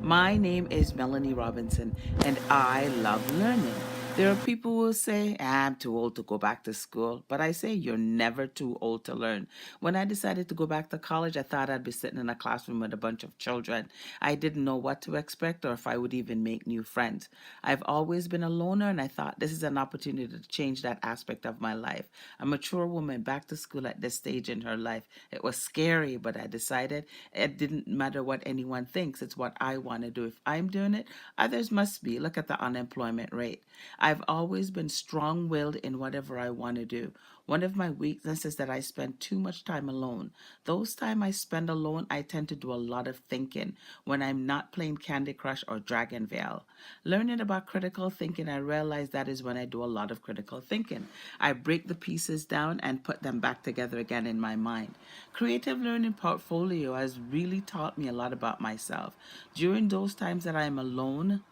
My name is Melanie Robinson, and I love learning. There are people who will say, I'm too old to go back to school, but I say you're never too old to learn. When I decided to go back to college, I thought I'd be sitting in a classroom with a bunch of children. I didn't know what to expect or if I would even make new friends. I've always been a loner, and I thought this is an opportunity to change that aspect of my life. A mature woman back to school at this stage in her life. It was scary, but I decided it didn't matter what anyone thinks. It's what I want to do. If I'm doing it, others must be. Look at the unemployment rate. I've always been strong willed in whatever I want to do. One of my weaknesses is that I spend too much time alone. Those time I spend alone, I tend to do a lot of thinking when I'm not playing Candy Crush or Dragonvale. Learning about critical thinking, I realize that is when I do a lot of critical thinking. I break the pieces down and put them back together again in my mind. Creative learning portfolio has really taught me a lot about myself. During those times that I'm alone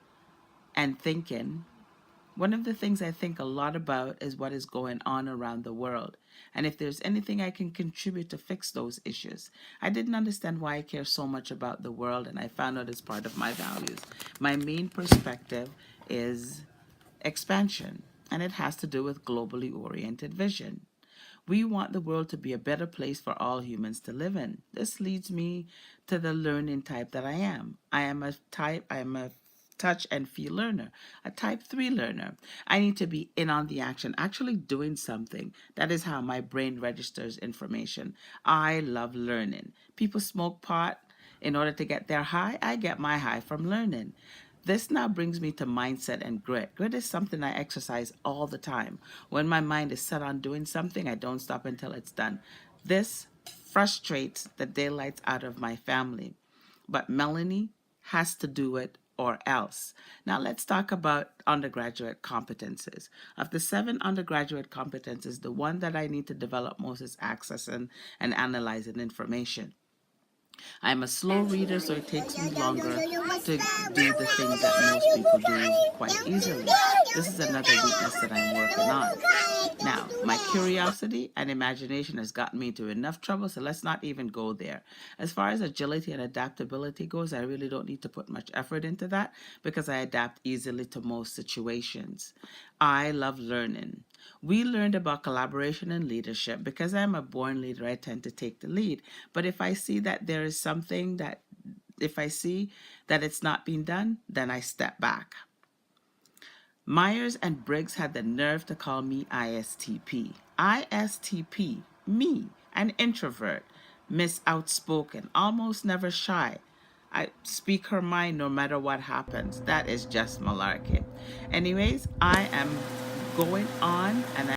and thinking, one of the things I think a lot about is what is going on around the world, and if there's anything I can contribute to fix those issues. I didn't understand why I care so much about the world, and I found out it's part of my values. My main perspective is expansion, and it has to do with globally oriented vision. We want the world to be a better place for all humans to live in. This leads me to the learning type that I am. I am a touch and feel learner, a type 3 learner. I need to be in on the action, actually doing something. That is how my brain registers information. I love learning. People smoke pot in order to get their high. I get my high from learning. This now brings me to mindset and grit. Grit is something I exercise all the time. When my mind is set on doing something, I don't stop until it's done. This frustrates the daylights out of my family. But Melanie has to do it or else. Now let's talk about undergraduate competences. Of the 7 undergraduate competences, the one that I need to develop most is accessing and analyzing information. I'm a slow reader, so it takes me longer to do the things that most people do quite easily. This is another weakness that I'm working on. Now, my curiosity and imagination has gotten me into enough trouble, so let's not even go there. As far as agility and adaptability goes, I really don't need to put much effort into that because I adapt easily to most situations. I love learning. We learned about collaboration and leadership. Because I'm a born leader, I tend to take the lead. But if I see that there is something that, if I see that it's not being done, then I step back. Myers and Briggs had the nerve to call me ISTP. ISTP, me, an introvert, Miss Outspoken, almost never shy. I speak her mind no matter what happens. That is just malarkey. Anyways, I am going on and